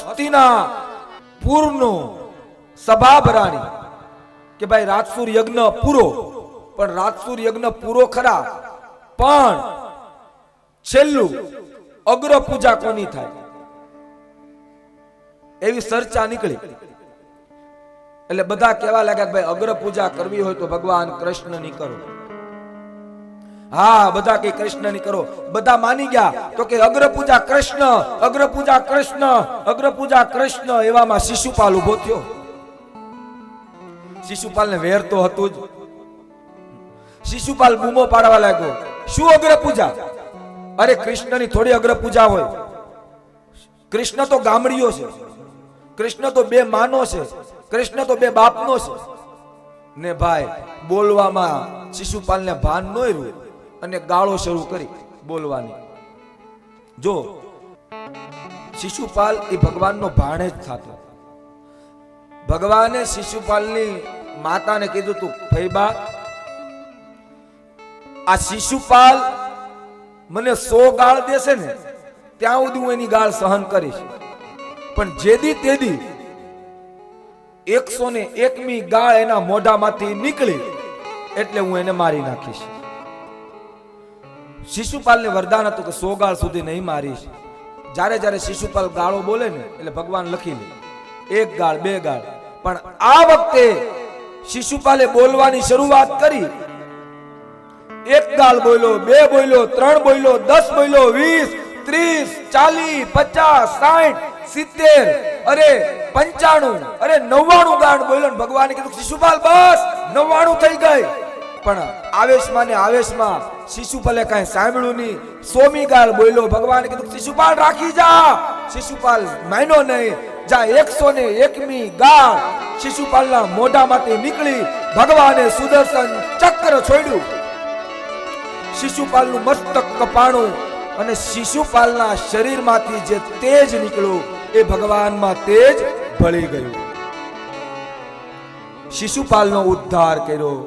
હસ્તિના પૂરનો સભા ભરાણી કે ભાઈ રાજસુર યજ્ઞ પૂરો, પણ રાજસુર યજ્ઞ પૂરો ખરા, પણ છેલ્લું અગ્ર પૂજા કોની થાય એવી ચર્ચા નીકળી. એટલે બધા કહેવા લાગ્યા કે ભાઈ અગ્ર પૂજા કરવી હોય તો ભગવાન કૃષ્ણની કરો. હા, બધા કે કૃષ્ણની કરો. બધા માની ગયા તો કે અગ્ર પૂજા કૃષ્ણ, અગ્ર પૂજા કૃષ્ણ, અગ્ર પૂજા કૃષ્ણ. એવામાં શિશુપાલ ઉભો થયો. શિશુપાલને વેર તો હતું જ. શિશુપાલ બૂમો પાડવા લાગ્યો, શું અગ્ર પૂજા? અરે કૃષ્ણની થોડી અગ્ર પૂજા હોય. કૃષ્ણ તો ગામડીઓ છે, કૃષ્ણ તો બે માનો છે, કૃષ્ણ તો બે બાપનો છે ને. ભાઈ બોલવામાં શિશુપાલને ભાન ન રહ્યું અને ગાળો શરૂ કરી બોલવાની. જો શિશુપાલ એ ભગવાનનો ભાણે જ થતો. ભગવાને શિશુપાલની માતાને કીધું તું ફઈબા, આ શિશુપાલ મને 100 ગાળ દેશે ને ત્યાં સુધી હું એની ગાળ સહન કરીશ, પણ જેદી તેદી 101મી ગાળ એના મોઢામાંથી નીકળી એટલે હું એને મારી નાખીશ. શિશુપાલને વરદાન હતું કે 100 ગાળ સુધી નહીં મારીશ. જ્યારે જ્યારે શિશુપાલ ગાળો બોલે ને એટલે ભગવાન લખી લે 1 ગાળ 2 ગાળ. પણ આ વખતે શિશુપાલે બોલવાની શરૂઆત કરી. 1 ગાળ બોલ્યો, 2 બોલ્યો, 3 બોલ્યો, 10 બોલ્યો, 20, 30, 40, 50, 60, 70, અરે 95, અરે 99 ગાળ બોલ્યો. ભગવાને કીધું શિશુપાલ બસ 99 થઈ ગઈ. પણ આવેશમાં ને આવેશમાં શિશુપાલે કાંઈ સાંભળ્યું નહીં. 100મી ગાળ બોલ્યો. ભગવાને કીધું શિશુપાલ રાખી જા. શિશુપાલ માન્યો નહીં. જા 101મી ગાળ શિશુપાલના મોઢામાંથી નીકળી. ભગવાને સુદર્શન ચક્ર છોડ્યું. શિશુપાલનું મસ્તક કપાણું અને શિશુપાલના શરીરમાંથી જે તેજ નીકળ્યું એ ભગવાનમાં તેજ ભળી ગયું. શિશુપાલનો ઉદ્ધાર કર્યો.